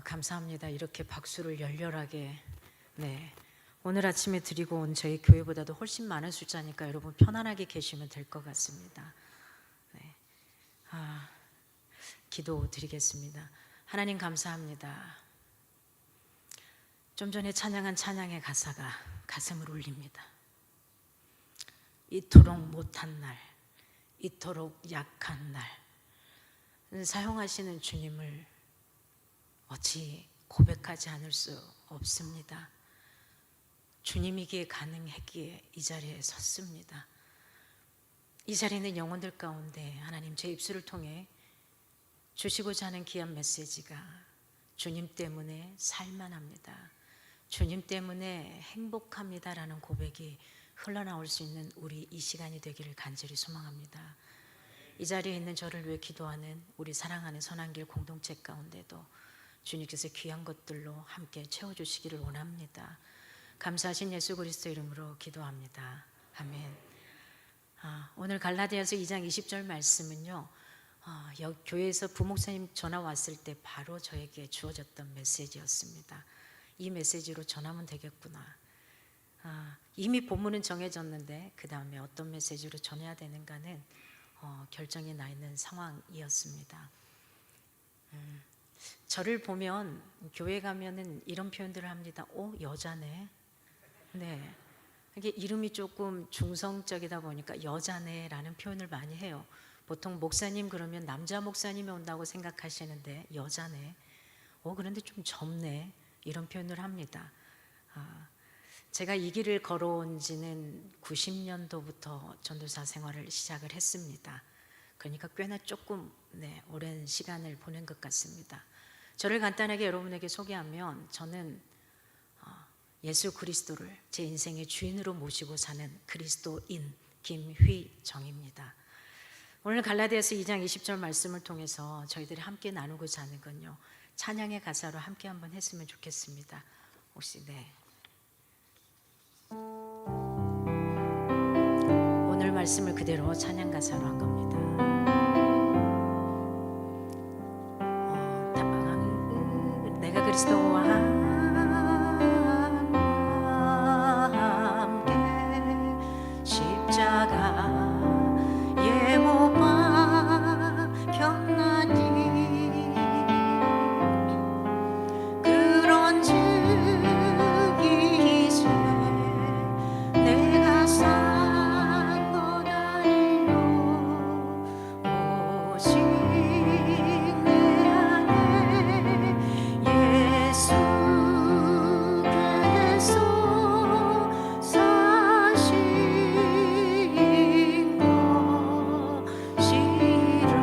감사합니다. 이렇게 박수를 열렬하게 오늘 아침에 드리고 온 저희 교회보다도 훨씬 많은 숫자니까 여러분 편안하게 계시면 될 것 같습니다. 기도 드리겠습니다. 하나님 감사합니다. 좀 전에 찬양한 찬양의 가사가 가슴을 울립니다. 이토록 못한 날, 이토록 약한 날 사용하시는 주님을 어찌 고백하지 않을 수 없습니다. 주님이기에 가능했기에 이 자리에 섰습니다. 이 자리에 있는 영혼들 가운데 하나님 제 입술을 통해 주시고자 하는 귀한 메시지가 주님 때문에 살만합니다. 주님 때문에 행복합니다라는 고백이 흘러나올 수 있는 우리 이 시간이 되기를 간절히 소망합니다. 이 자리에 있는 저를 위해 기도하는 우리 사랑하는 선한길 공동체 가운데도 주님께서 귀한 것들로 함께 채워주시기를 원합니다. 감사하신 예수 그리스도 이름으로 기도합니다. 아멘. 오늘 갈라디아서 2장 20절 말씀은요, 교회에서 부목사님 전화 왔을 때 바로 저에게 주어졌던 메시지였습니다. 이 메시지로 전하면 되겠구나. 이미 본문은 정해졌는데 그 다음에 어떤 메시지로 전해야 되는가는 결정이 나 있는 상황이었습니다. 저를 보면 교회 가면은 이런 표현들을 합니다. 여자네. 네. 이게 이름이 조금 중성적이다 보니까 여자네라는 표현을 많이 해요. 보통 목사님 그러면 남자 목사님이 온다고 생각하시는데 여자네. 그런데 좀 젊네. 이런 표현을 합니다. 제가 이 길을 걸어온 지는 90년도부터 전도사 생활을 시작을 했습니다. 그러니까 꽤나 조금 오랜 시간을 보낸 것 같습니다. 저를 간단하게 여러분에게 소개하면 저는 예수 그리스도를 제 인생의 주인으로 모시고 사는 그리스도인 김휘정입니다. 오늘 갈라디아서 2장 20절 말씀을 통해서 저희들이 함께 나누고자 하는 건요, 찬양의 가사로 함께 한번 했으면 좋겠습니다. 혹시 오늘 말씀을 그대로 찬양 가사로 한 겁니다. 내가 그리스도와 함께 십자가에 못 박혔나니 그런즉 이제 내가 산 것 아니요 오직 내 안에 예수께서 사신 것이라.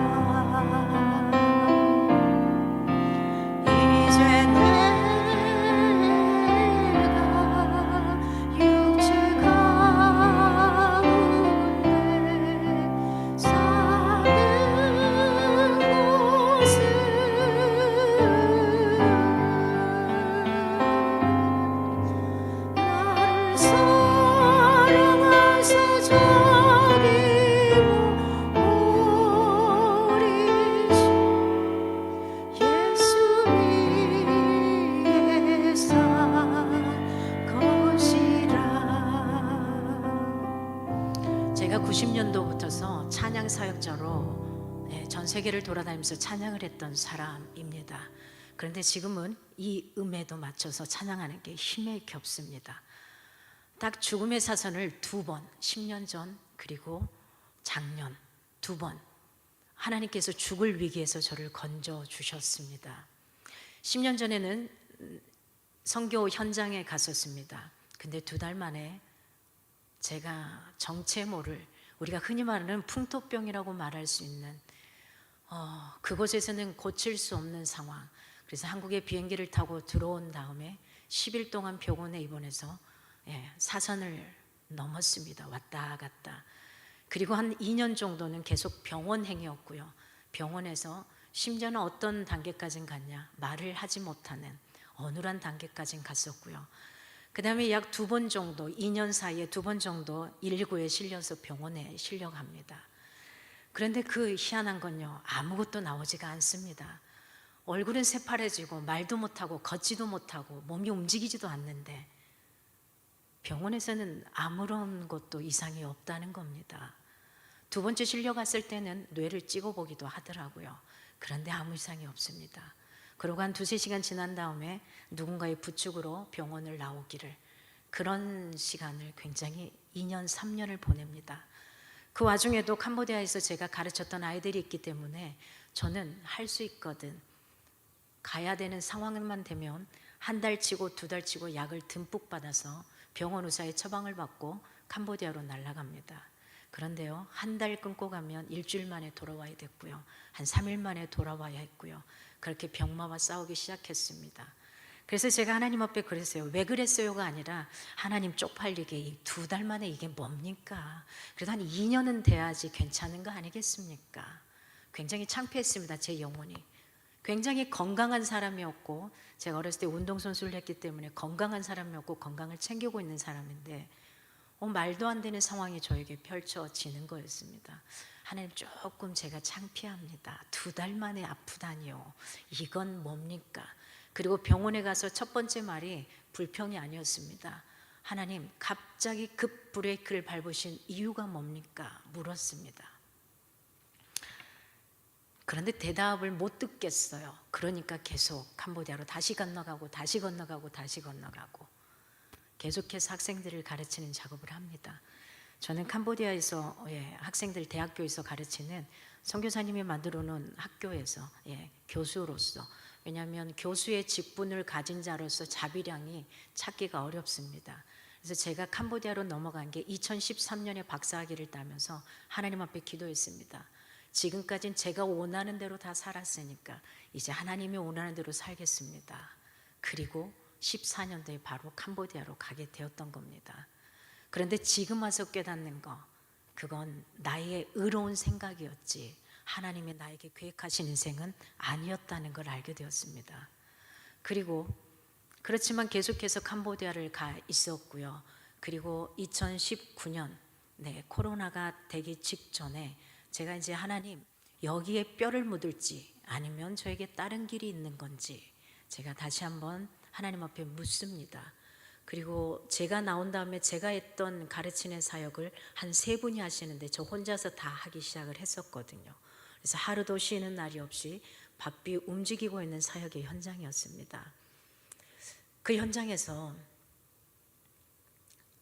이제 내가 육체 가운데 사는 곳은 나를 사랑하사 저기고 오리신 예수 위에 산 것이라. 제가 90년도부터서 찬양 사역자로 전 세계를 돌아다니면서 찬양을 했던 사람입니다. 그런데 지금은 이 음에도 맞춰서 찬양하는 게 힘에 겹습니다. 딱 죽음의 사선을 2번, 10년 전 그리고 작년 2번 하나님께서 죽을 위기에서 저를 건져 주셨습니다. 10년 전에는 선교 현장에 갔었습니다. 근데 2달 만에 제가 정체 모를, 우리가 흔히 말하는 풍토병이라고 말할 수 있는 그곳에서는 고칠 수 없는 상황. 그래서 한국에 비행기를 타고 들어온 다음에 10일 동안 병원에 입원해서 사선을 넘었습니다. 왔다 갔다. 그리고 한 2년 정도는 계속 병원행이었고요. 병원에서 심지어는 어떤 단계까지는 갔냐, 말을 하지 못하는 어눌한 단계까지는 갔었고요. 그 다음에 약 2번 정도, 2년 사이에 2번 정도 119에 실려서 병원에 실려갑니다. 그런데 그 희한한 건요, 아무것도 나오지가 않습니다. 얼굴은 새파래지고 말도 못하고 걷지도 못하고 몸이 움직이지도 않는데 병원에서는 아무런 것도 이상이 없다는 겁니다. 두 번째 실려 갔을 때는 뇌를 찍어보기도 하더라고요. 그런데 아무 이상이 없습니다. 그러고 한 두세 시간 지난 다음에 누군가의 부축으로 병원을 나오기를, 그런 시간을 굉장히 2년, 3년을 보냅니다. 그 와중에도 캄보디아에서 제가 가르쳤던 아이들이 있기 때문에 저는 할 수 있거든. 가야 되는 상황만 되면 한 달 치고 두 달 치고 약을 듬뿍 받아서 병원 의사의 처방을 받고 캄보디아로 날아갑니다. 그런데요, 한 달 끊고 가면 일주일 만에 돌아와야 됐고요, 한 3일 만에 돌아와야 했고요. 그렇게 병마와 싸우기 시작했습니다. 그래서 제가 하나님 앞에 그랬어요. 왜 그랬어요가 아니라, 하나님 쪽팔리게 이 2달 만에 이게 뭡니까? 그래도 한 2년은 돼야지 괜찮은 거 아니겠습니까? 굉장히 창피했습니다. 제 영혼이. 굉장히 건강한 사람이었고, 제가 어렸을 때 운동선수를 했기 때문에 건강한 사람이었고 건강을 챙기고 있는 사람인데 말도 안 되는 상황이 저에게 펼쳐지는 거였습니다. 하나님, 조금 제가 창피합니다. 2달 만에 아프다니요. 이건 뭡니까? 그리고 병원에 가서 첫 번째 말이 불평이 아니었습니다. 하나님, 갑자기 급 브레이크를 밟으신 이유가 뭡니까? 물었습니다. 그런데 대답을 못 듣겠어요. 그러니까 계속 캄보디아로 다시 건너가고 다시 건너가고 다시 건너가고 계속해서 학생들을 가르치는 작업을 합니다. 저는 캄보디아에서 학생들 대학교에서 가르치는 선교사님이 만들어 놓은 학교에서 교수로서, 왜냐하면 교수의 직분을 가진 자로서 자비량이 찾기가 어렵습니다. 그래서 제가 캄보디아로 넘어간 게 2013년에 박사학위를 따면서 하나님 앞에 기도했습니다. 지금까지는 제가 원하는 대로 다 살았으니까 이제 하나님이 원하는 대로 살겠습니다. 그리고 14년도에 바로 캄보디아로 가게 되었던 겁니다. 그런데 지금 와서 깨닫는 거, 그건 나의 의로운 생각이었지 하나님이 나에게 계획하신 인생은 아니었다는 걸 알게 되었습니다. 그리고 그렇지만 계속해서 캄보디아를 가 있었고요. 그리고 2019년 코로나가 되기 직전에 제가 이제 하나님, 여기에 뼈를 묻을지 아니면 저에게 다른 길이 있는 건지 제가 다시 한번 하나님 앞에 묻습니다. 그리고 제가 나온 다음에 제가 했던 가르치는 사역을 한 3분이 하시는데 저 혼자서 다 하기 시작을 했었거든요. 그래서 하루도 쉬는 날이 없이 바삐 움직이고 있는 사역의 현장이었습니다. 그 현장에서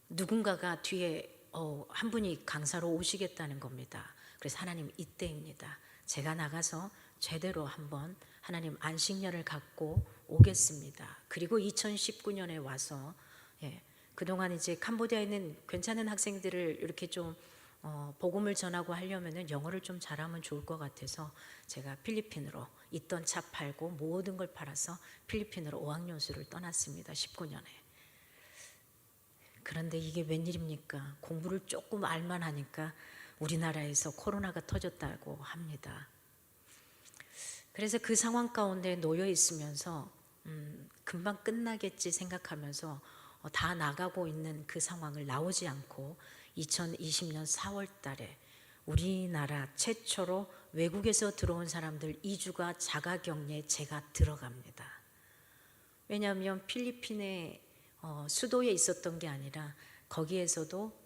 누군가가 뒤에 한 분이 강사로 오시겠다는 겁니다. 그래서 하나님, 이때입니다. 제가 나가서 제대로 한번 하나님 안식년을 갖고 오겠습니다. 그리고 2019년에 와서 그동안 이제 캄보디아에 있는 괜찮은 학생들을 이렇게 좀 복음을 전하고 하려면은 영어를 좀 잘하면 좋을 것 같아서 제가 필리핀으로 있던 차 팔고 모든 걸 팔아서 필리핀으로 어학연수를 떠났습니다. 19년에. 그런데 이게 웬일입니까? 공부를 조금 알만 하니까 우리나라에서 코로나가 터졌다고 합니다. 그래서 그 상황 가운데 놓여 있으면서 금방 끝나겠지 생각하면서 다 나가고 있는 그 상황을 나오지 않고 2020년 4월 달에 우리나라 최초로 외국에서 들어온 사람들 2주가 자가격리에 제가 들어갑니다. 왜냐하면 필리핀의 수도에 있었던 게 아니라 거기에서도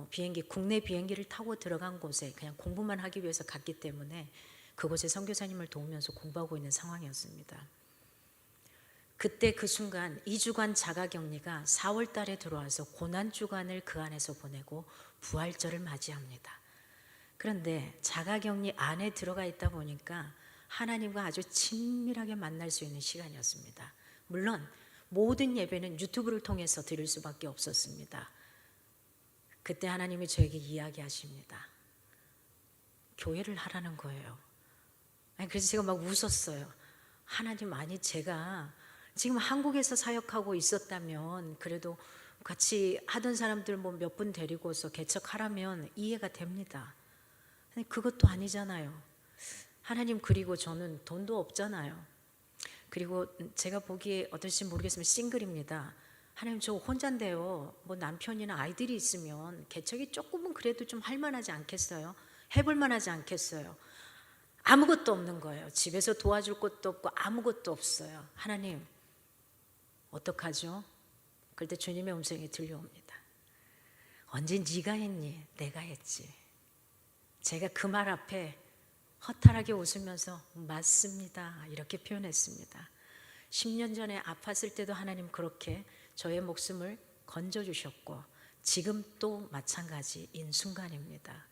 비행기, 국내 비행기를 타고 들어간 곳에 그냥 공부만 하기 위해서 갔기 때문에 그곳에 선교사님을 도우면서 공부하고 있는 상황이었습니다. 그때 그 순간 2주간 자가격리가 4월 달에 들어와서 고난주간을 그 안에서 보내고 부활절을 맞이합니다. 그런데 자가격리 안에 들어가 있다 보니까 하나님과 아주 친밀하게 만날 수 있는 시간이었습니다. 물론 모든 예배는 유튜브를 통해서 드릴 수밖에 없었습니다. 그때 하나님이 저에게 이야기하십니다. 교회를 하라는 거예요. 그래서 제가 막 웃었어요. 하나님, 아니 제가 지금 한국에서 사역하고 있었다면 그래도 같이 하던 사람들 뭐 몇 분 데리고서 개척하라면 이해가 됩니다. 그것도 아니잖아요. 하나님, 그리고 저는 돈도 없잖아요. 그리고 제가 보기에 어떨지 모르겠으면 싱글입니다. 하나님, 저 혼자인데요. 뭐 남편이나 아이들이 있으면 개척이 조금은 그래도 좀 할만하지 않겠어요? 해볼 만하지 않겠어요? 아무것도 없는 거예요. 집에서 도와줄 것도 없고 아무것도 없어요. 하나님 어떡하죠? 그럴 때 주님의 음성이 들려옵니다. 언제 네가 했니? 내가 했지. 제가 그 말 앞에 허탈하게 웃으면서 맞습니다 이렇게 표현했습니다. 10년 전에 아팠을 때도 하나님 그렇게 저의 목숨을 건져주셨고 지금 또 마찬가지인 순간입니다.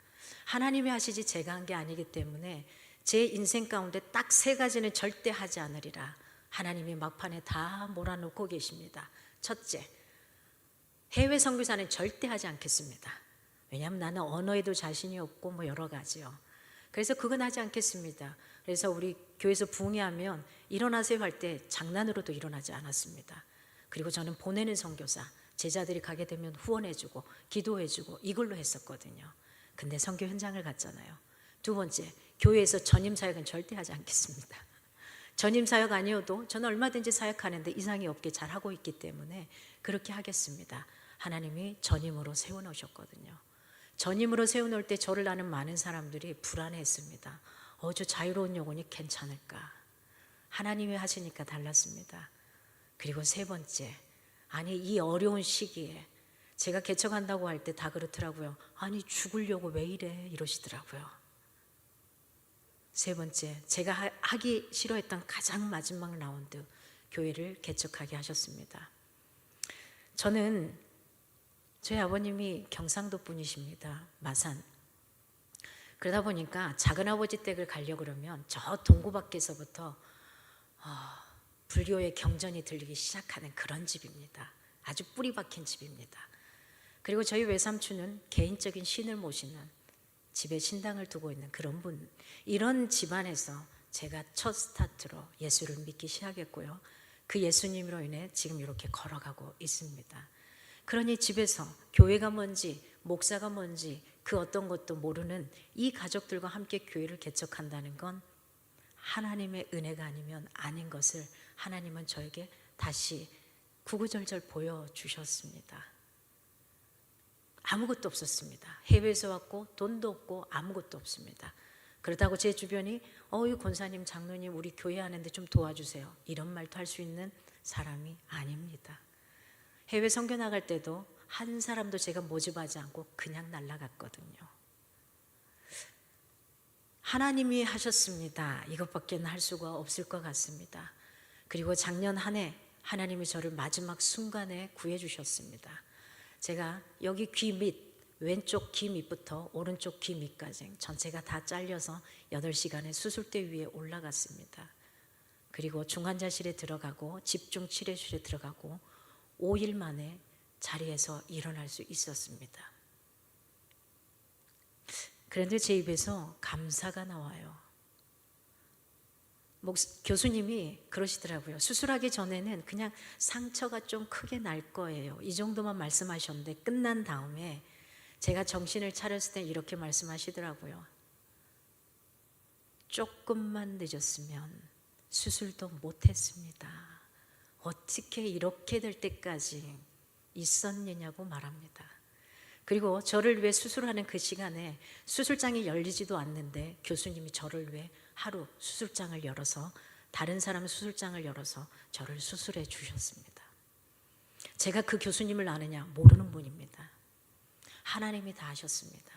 하나님이 하시지 제가 한 게 아니기 때문에 제 인생 가운데 딱 3가지는 절대 하지 않으리라 하나님이 막판에 다 몰아놓고 계십니다. 첫째, 해외 선교사는 절대 하지 않겠습니다. 왜냐하면 나는 언어에도 자신이 없고 뭐 여러 가지요. 그래서 그건 하지 않겠습니다. 그래서 우리 교회에서 부흥회하면 일어나세요 할 때 장난으로도 일어나지 않았습니다. 그리고 저는 보내는 선교사, 제자들이 가게 되면 후원해주고 기도해주고 이걸로 했었거든요. 근데 선교 현장을 갔잖아요. 두 번째, 교회에서 전임 사역은 절대 하지 않겠습니다. 전임 사역 아니어도 저는 얼마든지 사역하는데 이상이 없게 잘하고 있기 때문에 그렇게 하겠습니다. 하나님이 전임으로 세워놓으셨거든요. 전임으로 세워놓을 때 저를 아는 많은 사람들이 불안해했습니다. 저 자유로운 영혼이 괜찮을까? 하나님이 하시니까 달랐습니다. 그리고 3번째, 아니 이 어려운 시기에 제가 개척한다고 할 때 다 그렇더라고요. 아니 죽으려고 왜 이래? 이러시더라고요. 3번째, 제가 하기 싫어했던 가장 마지막 라운드 교회를 개척하게 하셨습니다. 저는 저희 아버님이 경상도 분이십니다. 마산. 그러다 보니까 작은아버지 댁을 가려고 그러면 저 동구 밖에서부터 불교의 경전이 들리기 시작하는 그런 집입니다. 아주 뿌리 박힌 집입니다. 그리고 저희 외삼촌은 개인적인 신을 모시는 집에 신당을 두고 있는 그런 분, 이런 집안에서 제가 첫 스타트로 예수를 믿기 시작했고요. 그 예수님으로 인해 지금 이렇게 걸어가고 있습니다. 그러니 집에서 교회가 뭔지 목사가 뭔지 그 어떤 것도 모르는 이 가족들과 함께 교회를 개척한다는 건 하나님의 은혜가 아니면 아닌 것을 하나님은 저에게 다시 구구절절 보여주셨습니다. 아무것도 없었습니다. 해외에서 왔고 돈도 없고 아무것도 없습니다. 그렇다고 제 주변이 이 권사님 장로님 우리 교회 하는데 좀 도와주세요 이런 말도 할 수 있는 사람이 아닙니다. 해외 선교 나갈 때도 한 사람도 제가 모집하지 않고 그냥 날아갔거든요. 하나님이 하셨습니다. 이것밖에 할 수가 없을 것 같습니다. 그리고 작년 한 해 하나님이 저를 마지막 순간에 구해주셨습니다. 제가 여기 귀 밑, 왼쪽 귀 밑부터 오른쪽 귀 밑까지 전체가 다 잘려서 8시간의 수술대 위에 올라갔습니다. 그리고 중환자실에 들어가고 집중치료실에 들어가고 5일 만에 자리에서 일어날 수 있었습니다. 그런데 제 입에서 감사가 나와요. 교수님이 그러시더라고요. 수술하기 전에는 그냥 상처가 좀 크게 날 거예요. 이 정도만 말씀하셨는데 끝난 다음에 제가 정신을 차렸을 때 이렇게 말씀하시더라고요. 조금만 늦었으면 수술도 못했습니다. 어떻게 이렇게 될 때까지 있었느냐고 말합니다. 그리고 저를 위해 수술하는 그 시간에 수술장이 열리지도 않는데 교수님이 저를 위해 하루 수술장을 열어서 다른 사람 수술장을 열어서 저를 수술해 주셨습니다. 제가 그 교수님을 아느냐? 모르는 분입니다. 하나님이 다 하셨습니다.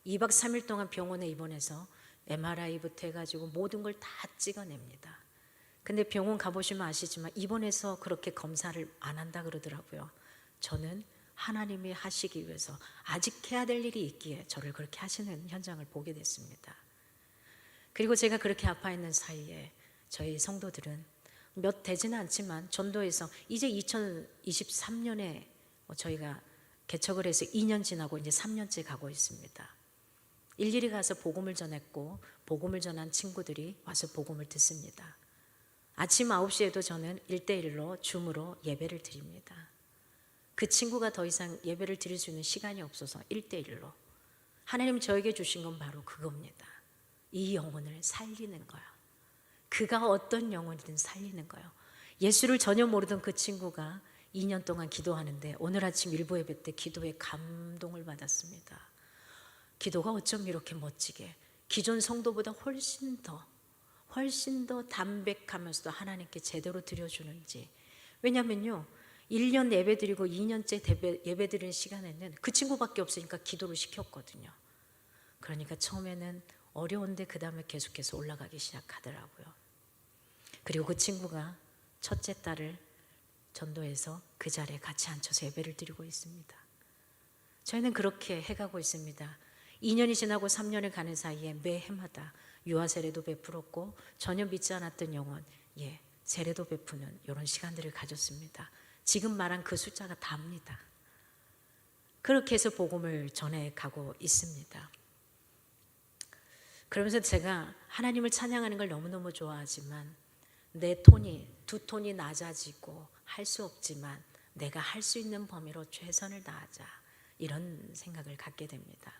2박 3일 동안 병원에 입원해서 MRI부터 해가지고 모든 걸 다 찍어냅니다. 근데 병원 가보시면 아시지만 입원해서 그렇게 검사를 안 한다 그러더라고요. 저는 하나님이 하시기 위해서 아직 해야 될 일이 있기에 저를 그렇게 하시는 현장을 보게 됐습니다. 그리고 제가 그렇게 아파있는 사이에 저희 성도들은 몇 되지는 않지만 전도에서 이제 2023년에 저희가 개척을 해서 2년 지나고 이제 3년째 가고 있습니다. 일일이 가서 복음을 전했고 복음을 전한 친구들이 와서 복음을 듣습니다. 아침 9시에도 저는 1대1로 줌으로 예배를 드립니다. 그 친구가 더 이상 예배를 드릴 수 있는 시간이 없어서 1대1로 하나님 저에게 주신 건 바로 그겁니다. 이 영혼을 살리는 거예요. 그가 어떤 영혼이든 살리는 거예요. 예수를 전혀 모르던 그 친구가 2년 동안 기도하는데 오늘 아침 일부 예배 때 기도에 감동을 받았습니다. 기도가 어쩜 이렇게 멋지게 기존 성도보다 훨씬 더 담백하면서도 하나님께 제대로 드려주는지. 왜냐면요, 1년 예배드리고 2년째 예배드리는 시간에는 그 친구밖에 없으니까 기도를 시켰거든요. 그러니까 처음에는 어려운데 그 다음에 계속해서 올라가기 시작하더라고요. 그리고 그 친구가 첫째 딸을 전도해서 그 자리에 같이 앉혀서 예배를 드리고 있습니다. 저희는 그렇게 해가고 있습니다. 2년이 지나고 3년을 가는 사이에 매 해마다 유아 세례도 베풀었고, 전혀 믿지 않았던 영혼 세례도 베푸는 이런 시간들을 가졌습니다. 지금 말한 그 숫자가 답니다. 그렇게 해서 복음을 전해가고 있습니다. 그러면서 제가 하나님을 찬양하는 걸 너무너무 좋아하지만 내 톤이 두 톤이 낮아지고 할 수 없지만 내가 할 수 있는 범위로 최선을 다하자, 이런 생각을 갖게 됩니다.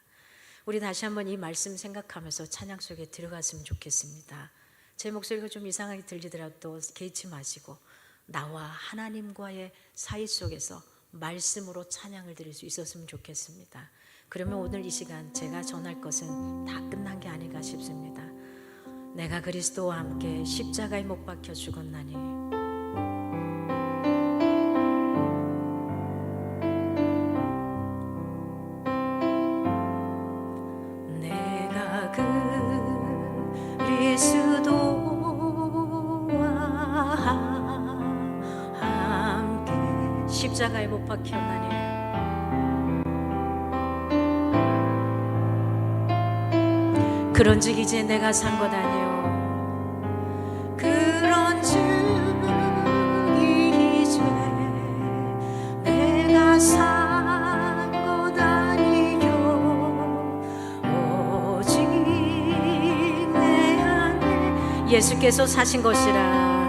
우리 다시 한번 이 말씀 생각하면서 찬양 속에 들어갔으면 좋겠습니다. 제 목소리가 좀 이상하게 들리더라도 개의치 마시고 나와 하나님과의 사이 속에서 말씀으로 찬양을 드릴 수 있었으면 좋겠습니다. 그러면 오늘 이 시간 제가 전할 것은 다 끝난 게 아닌가 싶습니다. 내가 그리스도와 함께 십자가에 못 박혀 죽었나니 십자가에 못 박혔나니 그런즉 이제 내가 산 것 아니요 그런즉 이제 내가 산 것 아니요 오직 내 안에 예수께서 사신 것이라.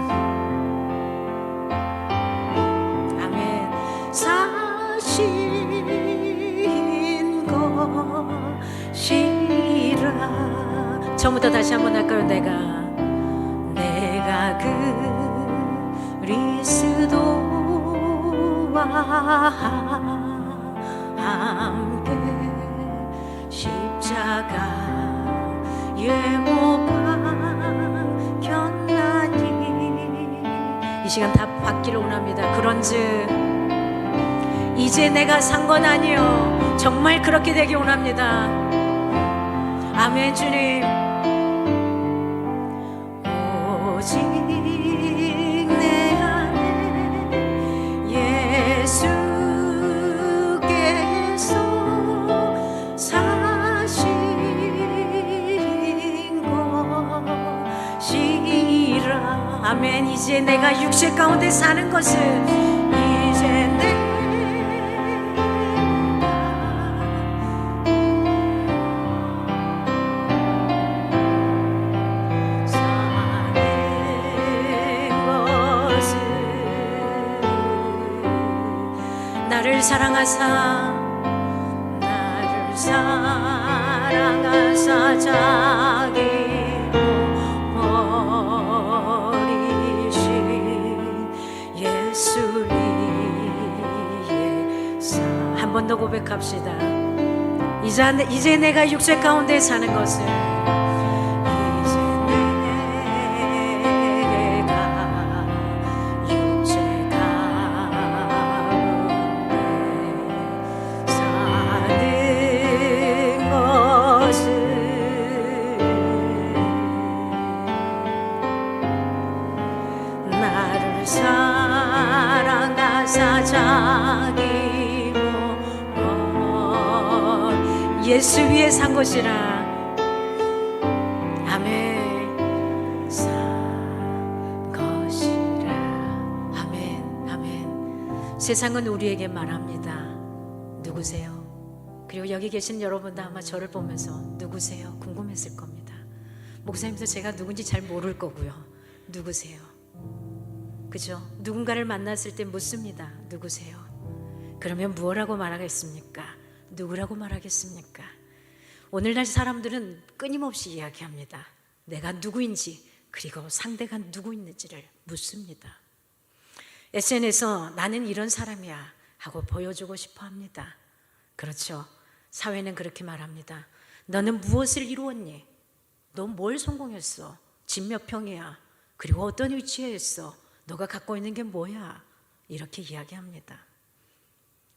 처음부터 다시 한번 할까요? 내가 그리스도와 함께 십자가에 못 박혔나니. 이 시간 다 받기를 원합니다. 그런즉 이제 내가 산 건 아니요, 정말 그렇게 되기 원합니다. 아멘. 주님, 오직 내 안에 예수께서 사신 것이라. 아멘. 이제 내가 육체 가운데 사는 것을 이제 나를 사랑하사 자기 버리신 예수리의 사. 한 번 더 고백합시다. 이제 내가 육체 가운데 사는 것을 예수 위에 산 것이라. 아멘. 산 것이라. 아멘. 아멘. 세상은 우리에게 말합니다. 누구세요? 그리고 여기 계신 여러분도 아마 저를 보면서 누구세요? 궁금했을 겁니다. 목사님도 제가 누군지 잘 모를 거고요. 누구세요? 그죠? 누군가를 만났을 때 묻습니다. 누구세요? 그러면 무엇라고 말하겠습니까? 누구라고 말하겠습니까? 오늘날 사람들은 끊임없이 이야기합니다. 내가 누구인지, 그리고 상대가 누구 있는지를 묻습니다. SNS에서 나는 이런 사람이야 하고 보여주고 싶어 합니다. 그렇죠? 사회는 그렇게 말합니다. 너는 무엇을 이루었니? 너 뭘 성공했어? 집 몇 평이야? 그리고 어떤 위치에 있어? 너가 갖고 있는 게 뭐야? 이렇게 이야기합니다.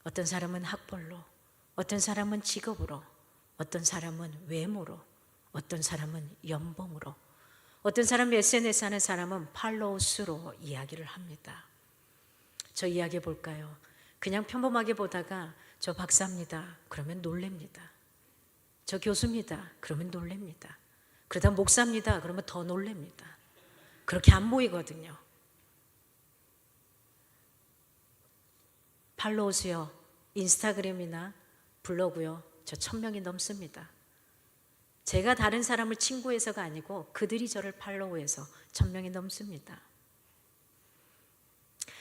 어떤 사람은 학벌로, 어떤 사람은 직업으로, 어떤 사람은 외모로, 어떤 사람은 연봉으로, 어떤 사람은 SNS 하는 사람은 팔로우 수로 이야기를 합니다. 저 이야기해 볼까요? 그냥 평범하게 보다가 저 박사입니다. 그러면 놀랍니다. 저 교수입니다. 그러면 놀랍니다. 그러다 목사입니다. 그러면 더 놀랍니다. 그렇게 안 보이거든요. 팔로우 수요. 인스타그램이나 블로그요. 저 1000명이 넘습니다. 제가 다른 사람을 친구해서가 아니고 그들이 저를 팔로우해서 1000명이 넘습니다.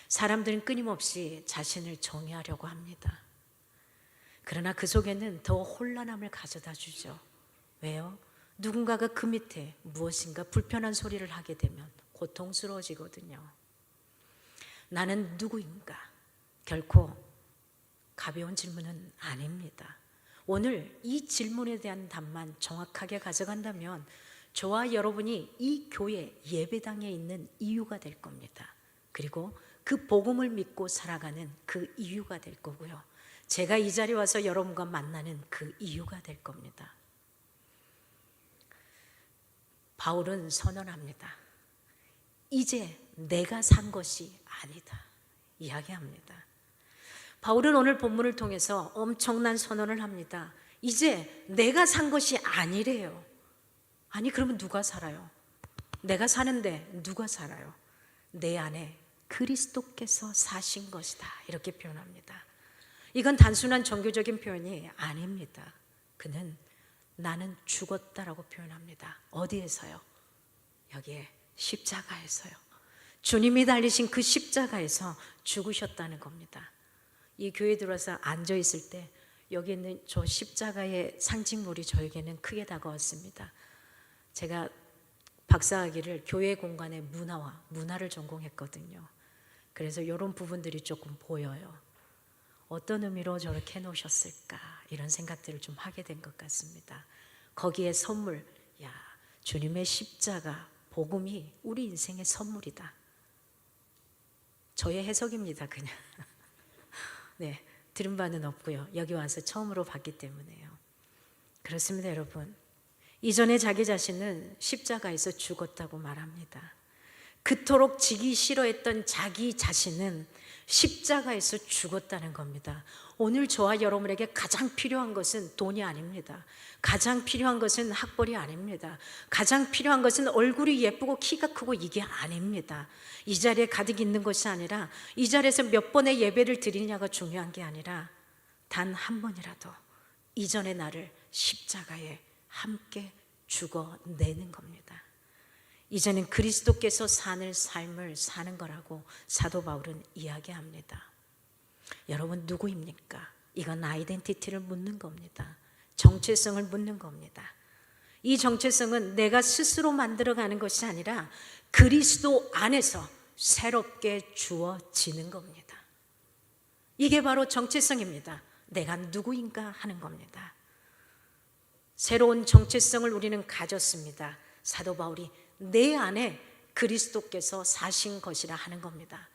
사람들은 끊임없이 자신을 정의하려고 합니다. 그러나 그 속에는 더 혼란함을 가져다 주죠. 왜요? 누군가가 그 밑에 무엇인가 불편한 소리를 하게 되면 고통스러워지거든요. 나는 누구인가? 결코 가벼운 질문은 아닙니다. 오늘 이 질문에 대한 답만 정확하게 가져간다면 저와 여러분이 이 교회 예배당에 있는 이유가 될 겁니다. 그리고 그 복음을 믿고 살아가는 그 이유가 될 거고요. 제가 이 자리에 와서 여러분과 만나는 그 이유가 될 겁니다. 바울은 선언합니다. 이제 내가 산 것이 아니다. 이야기합니다. 바울은 오늘 본문을 통해서 엄청난 선언을 합니다. 이제 내가 산 것이 아니래요. 아니 그러면 누가 살아요? 내가 사는데 누가 살아요? 내 안에 그리스도께서 사신 것이다. 이렇게 표현합니다. 이건 단순한 종교적인 표현이 아닙니다. 그는 나는 죽었다라고 표현합니다. 어디에서요? 여기에 십자가에서요. 주님이 달리신 그 십자가에서 죽으셨다는 겁니다. 이 교회에 들어와서 앉아 있을 때 여기 있는 저 십자가의 상징물이 저에게는 크게 다가왔습니다. 제가 박사학위를 교회 공간의 문화를 전공했거든요. 그래서 이런 부분들이 조금 보여요. 어떤 의미로 저렇게 해놓으셨을까 이런 생각들을 좀 하게 된 것 같습니다. 거기에 선물, 주님의 십자가, 복음이 우리 인생의 선물이다. 저의 해석입니다, 그냥. 네, 들은 바는 없고요. 여기 와서 처음으로 봤기 때문에요. 그렇습니다, 여러분. 이전에 자기 자신은 십자가에서 죽었다고 말합니다. 그토록 지기 싫어했던 자기 자신은 십자가에서 죽었다는 겁니다. 오늘 저와 여러분에게 가장 필요한 것은 돈이 아닙니다. 가장 필요한 것은 학벌이 아닙니다. 가장 필요한 것은 얼굴이 예쁘고 키가 크고 이게 아닙니다. 이 자리에 가득 있는 것이 아니라 이 자리에서 몇 번의 예배를 드리냐가 중요한 게 아니라 단 한 번이라도 이전의 나를 십자가에 함께 죽어내는 겁니다. 이제는 그리스도께서 사는 삶을 사는 거라고 사도 바울은 이야기합니다. 여러분 누구입니까? 이건 아이덴티티를 묻는 겁니다. 정체성을 묻는 겁니다. 이 정체성은 내가 스스로 만들어가는 것이 아니라 그리스도 안에서 새롭게 주어지는 겁니다. 이게 바로 정체성입니다. 내가 누구인가 하는 겁니다. 새로운 정체성을 우리는 가졌습니다. 사도 바울이 내 안에 그리스도께서 사신 것이라 하는 겁니다.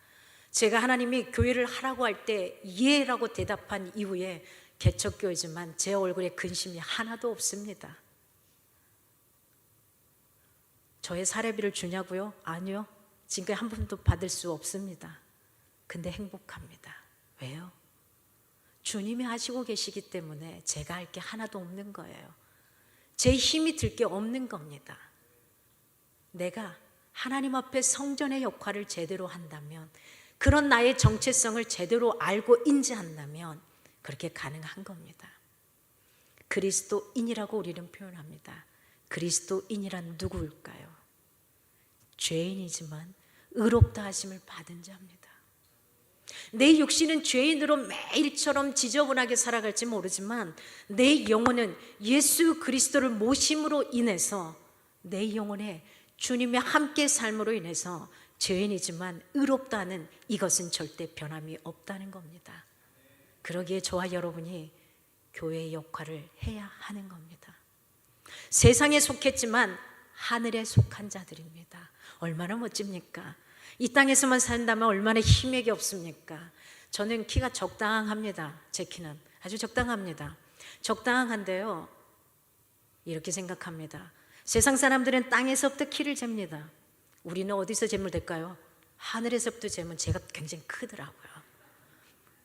제가 하나님이 교회를 하라고 할 때 예라고 대답한 이후에 개척교회지만 제 얼굴에 근심이 하나도 없습니다. 저의 사례비를 주냐고요? 아니요. 지금까지 한 번도 받을 수 없습니다. 근데 행복합니다. 왜요? 주님이 하시고 계시기 때문에 제가 할 게 하나도 없는 거예요. 제 힘이 들 게 없는 겁니다. 내가 하나님 앞에 성전의 역할을 제대로 한다면, 그런 나의 정체성을 제대로 알고 인지한다면 그렇게 가능한 겁니다. 그리스도인이라고 우리는 표현합니다. 그리스도인이란 누구일까요? 죄인이지만 의롭다 하심을 받은 자입니다. 내 육신은 죄인으로 매일처럼 지저분하게 살아갈지 모르지만 내 영혼은 예수 그리스도를 모심으로 인해서 내 영혼에 주님의 함께 삶으로 인해서 죄인이지만 의롭다는 이것은 절대 변함이 없다는 겁니다. 그러기에 저와 여러분이 교회의 역할을 해야 하는 겁니다. 세상에 속했지만 하늘에 속한 자들입니다. 얼마나 멋집니까? 이 땅에서만 산다면 얼마나 힘에게 없습니까? 저는 키가 적당합니다. 제 키는 아주 적당합니다. 적당한데요, 이렇게 생각합니다. 세상 사람들은 땅에서부터 키를 잽니다. 우리는 어디서 재면 될까요? 하늘에서부터 재면 제가 굉장히 크더라고요.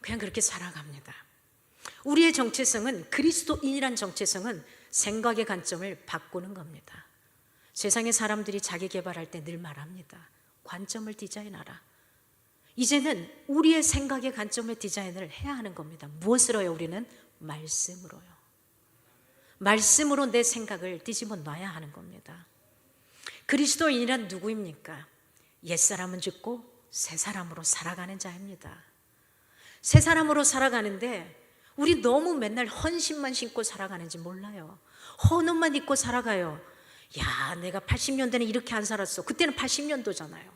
그냥 그렇게 살아갑니다. 우리의 정체성은, 그리스도인이란 정체성은 생각의 관점을 바꾸는 겁니다. 세상의 사람들이 자기 개발할 때 늘 말합니다. 관점을 디자인하라. 이제는 우리의 생각의 관점의 디자인을 해야 하는 겁니다. 무엇으로요? 우리는 말씀으로요. 말씀으로 내 생각을 뒤집어 놔야 하는 겁니다. 그리스도인이란 누구입니까? 옛사람은 죽고 새 사람으로 살아가는 자입니다. 새 사람으로 살아가는데 우리 너무 맨날 헌신만 신고 살아가는지 몰라요. 헌옷만 입고 살아가요. 야, 내가 80년대는 이렇게 안 살았어. 그때는 80년도잖아요.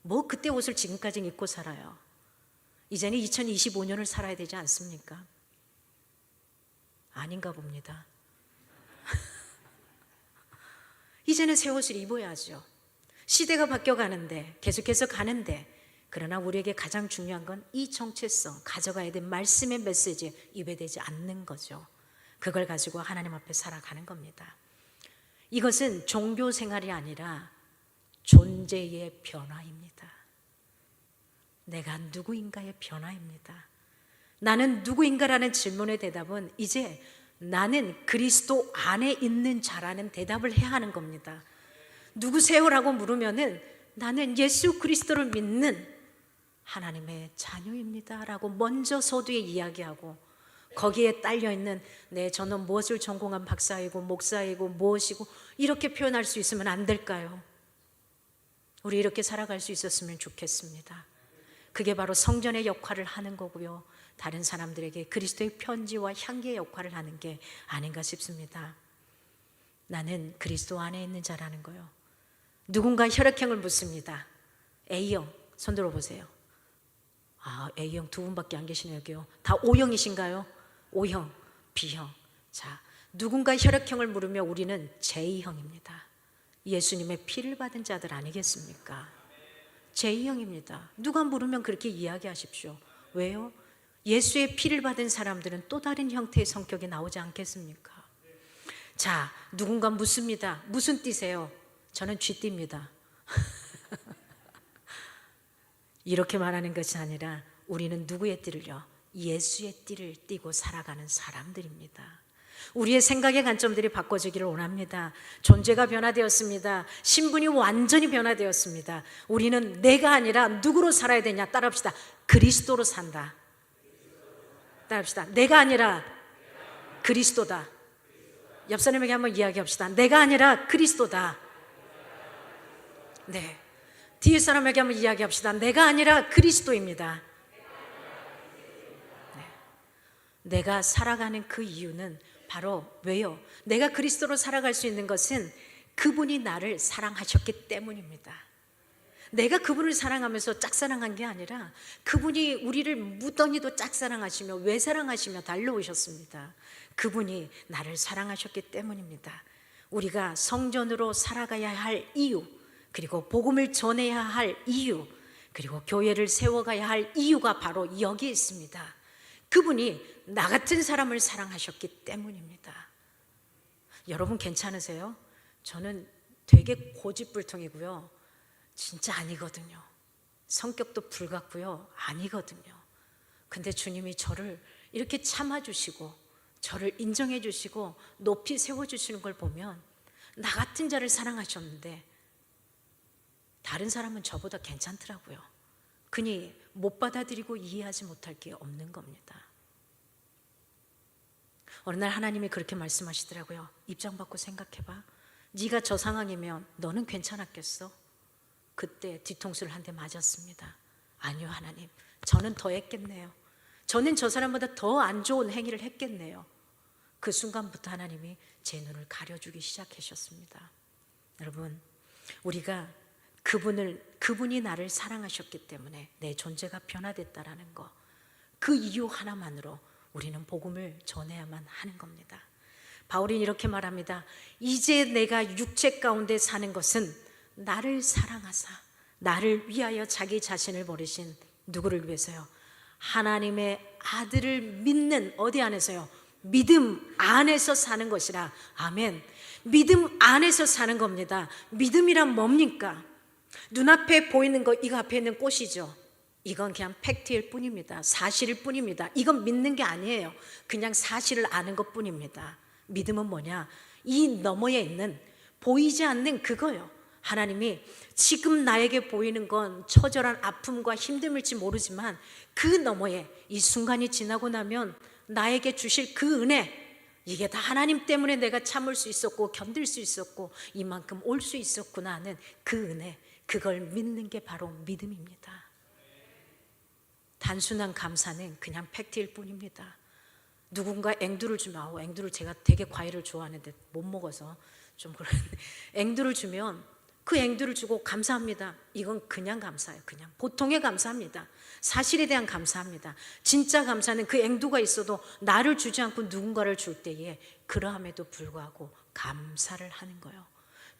뭐 그때 옷을 지금까지 입고 살아요. 이제는 2025년을 살아야 되지 않습니까? 아닌가 봅니다. 이제는 새 옷을 입어야죠. 시대가 바뀌어가는데, 계속해서 가는데, 그러나 우리에게 가장 중요한 건 이 정체성, 가져가야 될 말씀의 메시지에 입에대지 않는 거죠. 그걸 가지고 하나님 앞에 살아가는 겁니다. 이것은 종교 생활이 아니라 존재의 변화입니다. 내가 누구인가의 변화입니다. 나는 누구인가라는 질문의 대답은 이제 나는 그리스도 안에 있는 자라는 대답을 해야 하는 겁니다. 누구세요라고 물으면은 나는 예수 그리스도를 믿는 하나님의 자녀입니다 라고 먼저 서두에 이야기하고, 거기에 딸려있는 저는 무엇을 전공한 박사이고 목사이고 무엇이고 이렇게 표현할 수 있으면 안 될까요? 우리 이렇게 살아갈 수 있었으면 좋겠습니다. 그게 바로 성전의 역할을 하는 거고요, 다른 사람들에게 그리스도의 편지와 향기의 역할을 하는 게 아닌가 싶습니다. 나는 그리스도 안에 있는 자라는 거요. 누군가 혈액형을 묻습니다. A형 손 들어보세요. 아, A형 두 분밖에 안 계시네요. 여기요. 다 O형이신가요? O형, B형. 자, 누군가 혈액형을 물으며 우리는 J형입니다. 예수님의 피를 받은 자들 아니겠습니까? J형입니다. 누가 물으면 그렇게 이야기하십시오. 왜요? 예수의 피를 받은 사람들은 또 다른 형태의 성격이 나오지 않겠습니까? 자, 누군가 묻습니다. 무슨 띠세요? 저는 쥐띠입니다. 이렇게 말하는 것이 아니라 우리는 누구의 띠를요? 예수의 띠를 띠고 살아가는 사람들입니다. 우리의 생각의 관점들이 바꿔지기를 원합니다. 존재가 변화되었습니다. 신분이 완전히 변화되었습니다. 우리는 내가 아니라 누구로 살아야 되냐? 따라합시다. 그리스도로 산다. 따라합시다. 내가 아니라 그리스도다. 옆 사람에게 한번 이야기합시다. 내가 아니라 그리스도다. 네. 뒤에 사람에게 한번 이야기합시다. 내가 아니라 그리스도입니다. 네. 내가 살아가는 그 이유는 바로 왜요? 내가 그리스도로 살아갈 수 있는 것은 그분이 나를 사랑하셨기 때문입니다. 내가 그분을 사랑하면서 짝사랑한 게 아니라 그분이 우리를 무던히도 짝사랑하시며 외사랑하시며 달려오셨습니다. 그분이 나를 사랑하셨기 때문입니다. 우리가 성전으로 살아가야 할 이유, 그리고 복음을 전해야 할 이유, 그리고 교회를 세워가야 할 이유가 바로 여기에 있습니다. 그분이 나 같은 사람을 사랑하셨기 때문입니다. 여러분 괜찮으세요? 저는 되게 고집불통이고요, 진짜 아니거든요. 성격도 불같고요, 아니거든요. 근데 주님이 저를 이렇게 참아주시고 저를 인정해 주시고 높이 세워주시는 걸 보면 나 같은 자를 사랑하셨는데 다른 사람은 저보다 괜찮더라고요. 그니 못 받아들이고 이해하지 못할 게 없는 겁니다. 어느 날 하나님이 그렇게 말씀하시더라고요. 입장 바꿔 생각해봐. 네가 저 상황이면 너는 괜찮았겠어? 그때 뒤통수를 한 대 맞았습니다. 아니요 하나님, 저는 더 했겠네요. 저는 저 사람보다 더 안 좋은 행위를 했겠네요. 그 순간부터 하나님이 제 눈을 가려주기 시작하셨습니다. 여러분, 우리가 그분이 나를 사랑하셨기 때문에 내 존재가 변화됐다라는 거, 그 이유 하나만으로 우리는 복음을 전해야만 하는 겁니다. 바울이 이렇게 말합니다. 이제 내가 육체 가운데 사는 것은 나를 사랑하사 나를 위하여 자기 자신을 버리신 누구를 위해서요? 하나님의 아들을 믿는 어디 안에서요? 믿음 안에서 사는 것이라. 아멘. 믿음 안에서 사는 겁니다. 믿음이란 뭡니까? 눈앞에 보이는 거, 이거 앞에 있는 꽃이죠. 이건 그냥 팩트일 뿐입니다. 사실일 뿐입니다. 이건 믿는 게 아니에요. 그냥 사실을 아는 것 뿐입니다. 믿음은 뭐냐? 이 너머에 있는 보이지 않는 그거요. 하나님이 지금 나에게 보이는 건 처절한 아픔과 힘듦일지 모르지만 그 너머에 이 순간이 지나고 나면 나에게 주실 그 은혜, 이게 다 하나님 때문에 내가 참을 수 있었고 견딜 수 있었고 이만큼 올 수 있었구나 하는 그 은혜, 그걸 믿는 게 바로 믿음입니다. 단순한 감사는 그냥 팩트일 뿐입니다. 누군가 앵두를 주면, 앵두를 제가 되게 과일을 좋아하는데 못 먹어서 좀 그런데 앵두를 주면 그 앵두를 주고 감사합니다. 이건 그냥 감사예요. 그냥 보통의 감사합니다. 사실에 대한 감사합니다. 진짜 감사는 그 앵두가 있어도 나를 주지 않고 누군가를 줄 때에 그러함에도 불구하고 감사를 하는 거예요.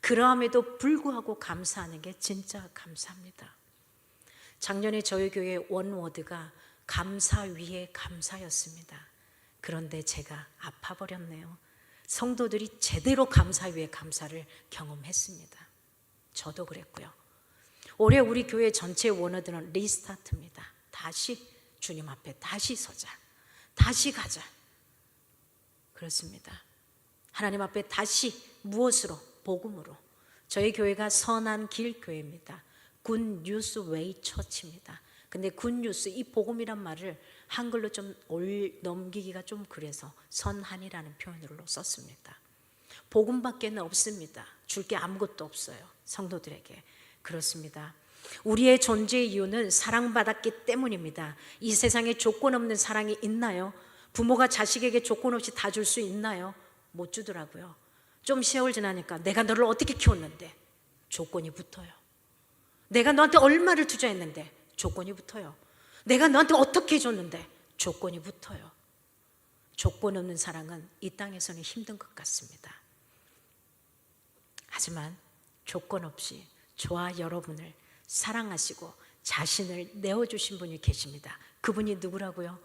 그러함에도 불구하고 감사하는 게 진짜 감사합니다. 작년에 저희 교회 원워드가 감사 위에 감사였습니다. 그런데 제가 아파버렸네요. 성도들이 제대로 감사 위에 감사를 경험했습니다. 저도 그랬고요. 올해 우리 교회 전체 원어들은 리스타트입니다. 다시 주님 앞에 다시 서자, 다시 가자. 그렇습니다. 하나님 앞에 다시 무엇으로? 복음으로. 저희 교회가 선한 길 교회입니다. 굿뉴스 웨이 처치입니다. 근데 굿뉴스, 이 복음이란 말을 한글로 좀 넘기기가 좀 그래서 선한이라는 표현으로 썼습니다. 복음밖에는 없습니다. 줄 게 아무것도 없어요. 성도들에게. 그렇습니다. 우리의 존재의 이유는 사랑받았기 때문입니다. 이 세상에 조건 없는 사랑이 있나요? 부모가 자식에게 조건 없이 다 줄 수 있나요? 못 주더라고요. 좀 세월 지나니까 내가 너를 어떻게 키웠는데 조건이 붙어요. 내가 너한테 얼마를 투자했는데 조건이 붙어요. 내가 너한테 어떻게 해줬는데 조건이 붙어요. 조건 없는 사랑은 이 땅에서는 힘든 것 같습니다. 하지만 조건 없이 저와 여러분을 사랑하시고 자신을 내어주신 분이 계십니다. 그분이 누구라고요?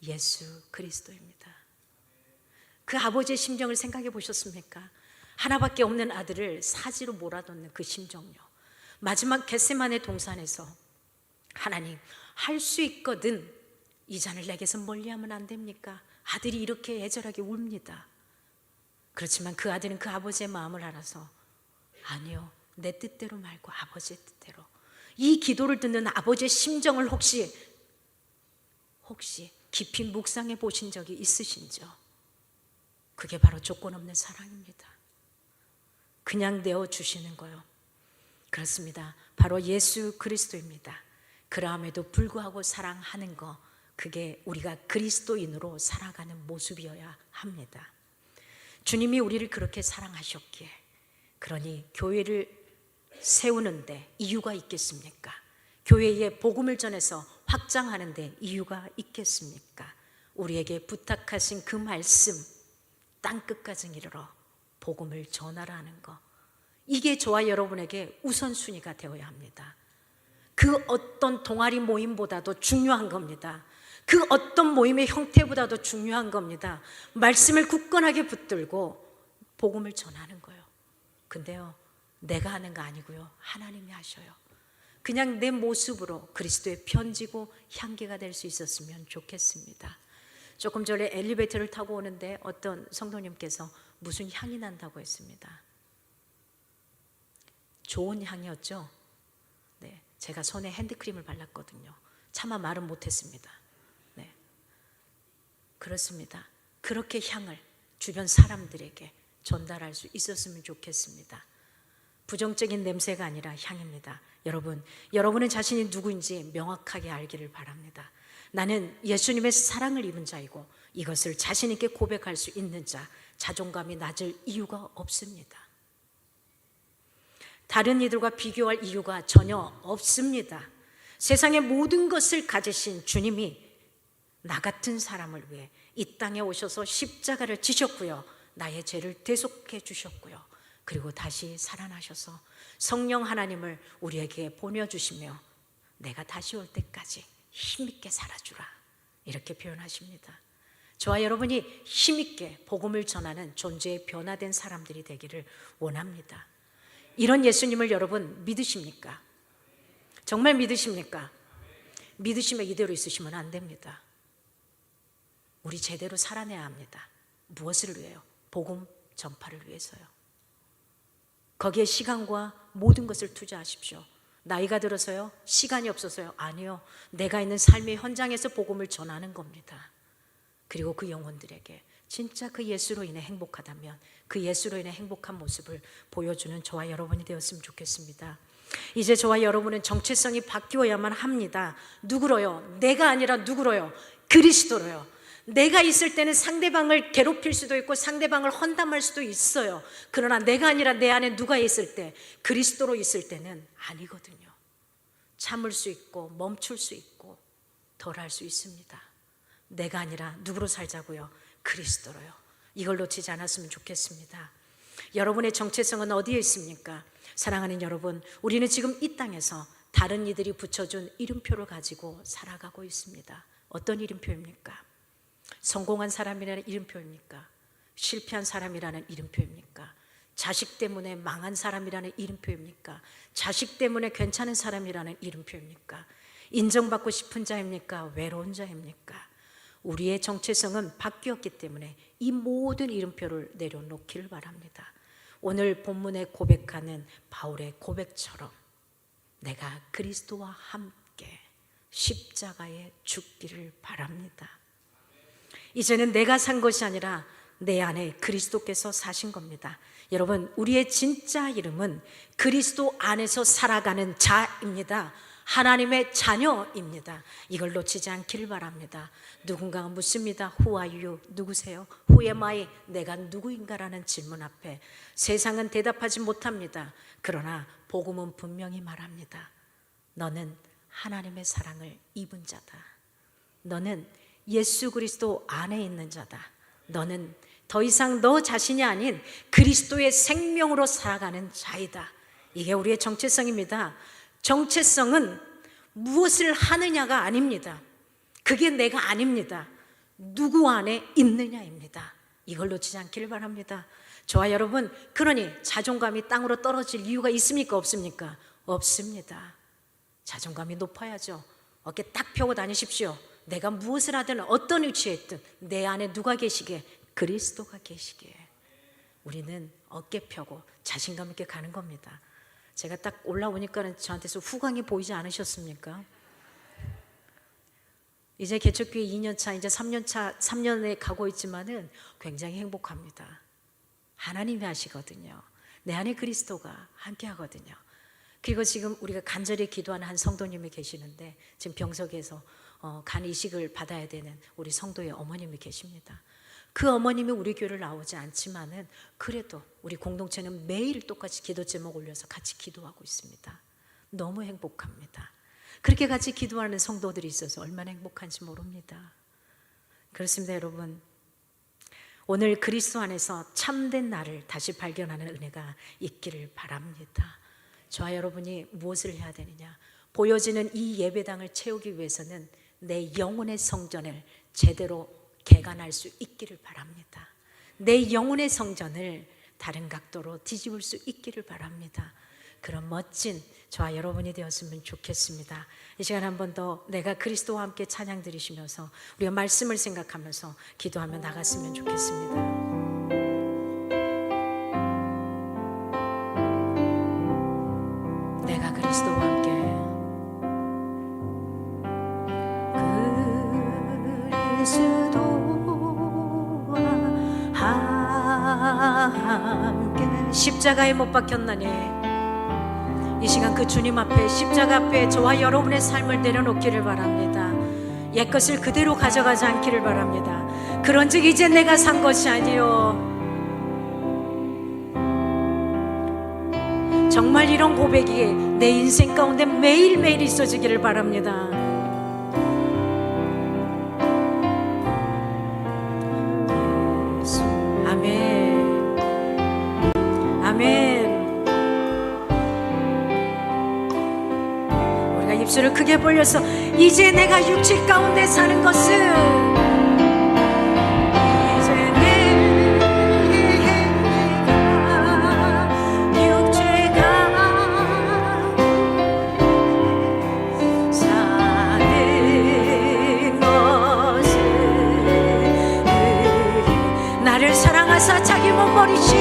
예수 그리스도입니다. 그 아버지의 심정을 생각해 보셨습니까? 하나밖에 없는 아들을 사지로 몰아넣는 그 심정요. 마지막 겟세마네 동산에서 하나님, 할 수 있거든 이 잔을 내게서 멀리하면 안 됩니까? 아들이 이렇게 애절하게 웁니다. 그렇지만 그 아들은 그 아버지의 마음을 알아서 아니요, 내 뜻대로 말고 아버지의 뜻대로. 이 기도를 듣는 아버지의 심정을 혹시 깊이 묵상해 보신 적이 있으신지요? 그게 바로 조건 없는 사랑입니다. 그냥 내어주시는 거요. 그렇습니다. 바로 예수 그리스도입니다. 그러함에도 불구하고 사랑하는 거, 그게 우리가 그리스도인으로 살아가는 모습이어야 합니다. 주님이 우리를 그렇게 사랑하셨기에, 그러니 교회를 세우는데 이유가 있겠습니까? 교회에 복음을 전해서 확장하는데 이유가 있겠습니까? 우리에게 부탁하신 그 말씀, 땅끝까지 이르러 복음을 전하라는 거, 이게 저와 여러분에게 우선순위가 되어야 합니다. 그 어떤 동아리 모임보다도 중요한 겁니다. 그 어떤 모임의 형태보다도 중요한 겁니다. 말씀을 굳건하게 붙들고 복음을 전하는 거예요. 근데요, 내가 하는 거 아니고요, 하나님이 하셔요. 그냥 내 모습으로 그리스도의 편지고 향기가 될 수 있었으면 좋겠습니다. 조금 전에 엘리베이터를 타고 오는데 어떤 성도님께서 무슨 향이 난다고 했습니다. 좋은 향이었죠. 네, 제가 손에 핸드크림을 발랐거든요. 차마 말은 못했습니다. 네, 그렇습니다. 그렇게 향을 주변 사람들에게 전달할 수 있었으면 좋겠습니다. 부정적인 냄새가 아니라 향입니다. 여러분은 자신이 누구인지 명확하게 알기를 바랍니다. 나는 예수님의 사랑을 입은 자이고 이것을 자신 있게 고백할 수 있는 자, 자존감이 낮을 이유가 없습니다. 다른 이들과 비교할 이유가 전혀 없습니다. 세상의 모든 것을 가지신 주님이 나 같은 사람을 위해 이 땅에 오셔서 십자가를 지셨고요, 나의 죄를 대속해 주셨고요, 그리고 다시 살아나셔서 성령 하나님을 우리에게 보내주시며 내가 다시 올 때까지 힘있게 살아주라, 이렇게 표현하십니다. 저와 여러분이 힘있게 복음을 전하는 존재의 변화된 사람들이 되기를 원합니다. 이런 예수님을 여러분 믿으십니까? 정말 믿으십니까? 믿으시면 이대로 있으시면 안 됩니다. 우리 제대로 살아내야 합니다. 무엇을 위해요? 복음 전파를 위해서요. 거기에 시간과 모든 것을 투자하십시오. 나이가 들어서요? 시간이 없어서요? 아니요. 내가 있는 삶의 현장에서 복음을 전하는 겁니다. 그리고 그 영혼들에게 진짜 그 예수로 인해 행복하다면 그 예수로 인해 행복한 모습을 보여주는 저와 여러분이 되었으면 좋겠습니다. 이제 저와 여러분은 정체성이 바뀌어야만 합니다. 누구로요? 내가 아니라 누구로요? 그리스도로요. 내가 있을 때는 상대방을 괴롭힐 수도 있고 상대방을 헌담할 수도 있어요. 그러나 내가 아니라 내 안에 누가 있을 때, 그리스도로 있을 때는 아니거든요. 참을 수 있고 멈출 수 있고 덜할 수 있습니다. 내가 아니라 누구로 살자고요? 그리스도로요. 이걸 놓치지 않았으면 좋겠습니다. 여러분의 정체성은 어디에 있습니까? 사랑하는 여러분, 우리는 지금 이 땅에서 다른 이들이 붙여준 이름표를 가지고 살아가고 있습니다. 어떤 이름표입니까? 성공한 사람이라는 이름표입니까? 실패한 사람이라는 이름표입니까? 자식 때문에 망한 사람이라는 이름표입니까? 자식 때문에 괜찮은 사람이라는 이름표입니까? 인정받고 싶은 자입니까? 외로운 자입니까? 우리의 정체성은 바뀌었기 때문에 이 모든 이름표를 내려놓기를 바랍니다. 오늘 본문에 고백하는 바울의 고백처럼 내가 그리스도와 함께 십자가에 죽기를 바랍니다. 이제는 내가 산 것이 아니라 내 안에 그리스도께서 사신 겁니다. 여러분, 우리의 진짜 이름은 그리스도 안에서 살아가는 자입니다. 하나님의 자녀입니다. 이걸 놓치지 않기를 바랍니다. 누군가가 묻습니다. Who are you? 누구세요? Who am I? 내가 누구인가라는 질문 앞에 세상은 대답하지 못합니다. 그러나 복음은 분명히 말합니다. 너는 하나님의 사랑을 입은 자다. 너는 예수 그리스도 안에 있는 자다. 너는 더 이상 너 자신이 아닌 그리스도의 생명으로 살아가는 자이다. 이게 우리의 정체성입니다. 정체성은 무엇을 하느냐가 아닙니다. 그게 내가 아닙니다. 누구 안에 있느냐입니다. 이걸 놓치지 않기를 바랍니다. 저와 여러분, 그러니 자존감이 땅으로 떨어질 이유가 있습니까? 없습니까? 없습니다. 자존감이 높아야죠. 어깨 딱 펴고 다니십시오. 내가 무엇을 하든 어떤 위치에 있든 내 안에 누가 계시기에? 그리스도가 계시기에 우리는 어깨 펴고 자신감 있게 가는 겁니다. 제가 딱 올라오니까 저한테서 후광이 보이지 않으셨습니까? 이제 개척교회 2년차, 이제 3년에 가고 있지만은 굉장히 행복합니다. 하나님이 하시거든요. 내 안에 그리스도가 함께 하거든요. 그리고 지금 우리가 간절히 기도하는 한 성도님이 계시는데 지금 병석에서 간 이식을 받아야 되는 우리 성도의 어머님이 계십니다. 그 어머님이 우리 교회를 나오지 않지만은 그래도 우리 공동체는 매일 똑같이 기도 제목 올려서 같이 기도하고 있습니다. 너무 행복합니다. 그렇게 같이 기도하는 성도들이 있어서 얼마나 행복한지 모릅니다. 그렇습니다, 여러분. 오늘 그리스도 안에서 참된 나를 다시 발견하는 은혜가 있기를 바랍니다. 저와 여러분이 무엇을 해야 되느냐? 보여지는 이 예배당을 채우기 위해서는 내 영혼의 성전을 제대로 개관할 수 있기를 바랍니다. 내 영혼의 성전을 다른 각도로 뒤집을 수 있기를 바랍니다. 그런 멋진 저와 여러분이 되었으면 좋겠습니다. 이 시간 한 번 더 내가 그리스도와 함께 찬양 드리시면서 우리가 말씀을 생각하면서 기도하며 나갔으면 좋겠습니다. 내가 그리스도와 함께 함께 십자가에 못 박혔나니 이 시간 그 주님 앞에 십자가 앞에 저와 여러분의 삶을 내려놓기를 바랍니다. 옛것을 그대로 가져가지 않기를 바랍니다. 그런즉 이제 내가 산 것이 아니요, 정말 이런 고백이 내 인생 가운데 매일매일 있어지기를 바랍니다. 입술을 크게 벌려서 이제 내가 육체 가운데 사는 것은 나를 사랑하사 자기 몸 버리시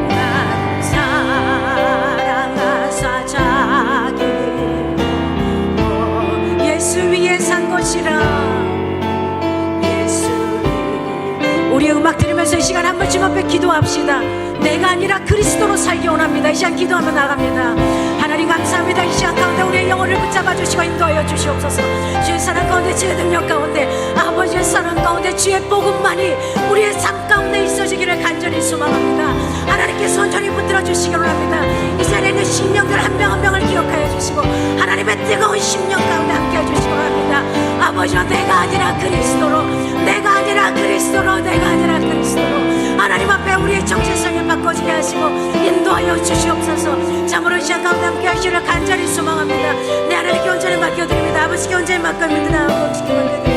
나를 사랑하사 자기 예수 위에 산 것이라. 예수 우리 음악 들으면서 이 시간 한 번쯤 앞에 기도합시다. 내가 아니라 그리스도로 살기 원합니다. 이 시간 기도하며 나갑니다. 하나님 감사합니다. 이 시간 가운데 우리의 영혼을 붙잡아 주시고 인도하여 주시옵소서. 주의 사랑 가운데 주의 능력 가운데 아버지의 사랑 가운데 주의 복음만이 우리의 삶 가운데 있어지기를 간절히 소망합니다. 하나님께서 온전히 붙들어 주시기 원합니다. 이 자리에 있는 심령들 한 명 한 명을 기억하여 주시고 하나님의 뜨거운 심령 가운데 함께 해주시기 원합니다. 아버지와 내가 아니라 그리스도로 내가 아니라 그리스도로 내가 아니라 그리스도로 하나님 앞에 우리의 정체성을 바꿔지게 하시고 인도하여 주시옵소서. 참으로 시간 가운데 함께 하시기를 간절히 소망합니다. 내 하나님께 온전히 맡겨드립니다. 아버지께 온전히 맡겨드립니다. 아버지께 맡겨드립니다.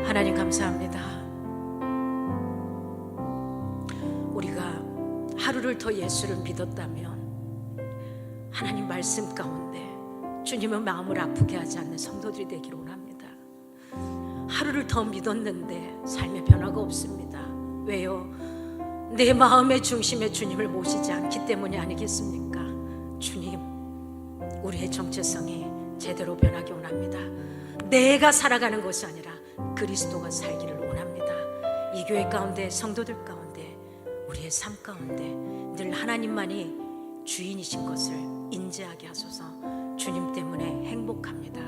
하나님 감사합니다. 우리가 하루를 더 예수를 믿었다면 하나님 말씀 가운데 주님의 마음을 아프게 하지 않는 성도들이 되기를 원합니다. 하루를 더 믿었는데 삶의 변화가 없습니다. 왜요? 내 마음의 중심에 주님을 모시지 않기 때문이 아니겠습니까? 주님, 우리의 정체성이 제대로 변하기 원합니다. 내가 살아가는 것이 아니라 그리스도가 살기를 원합니다. 이 교회 가운데 성도들 가운데 우리의 삶 가운데 늘 하나님만이 주인이신 것을 인지하게 하소서. 주님 때문에 행복합니다.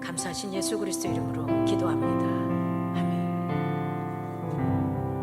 감사하신 예수 그리스도 이름으로 기도합니다.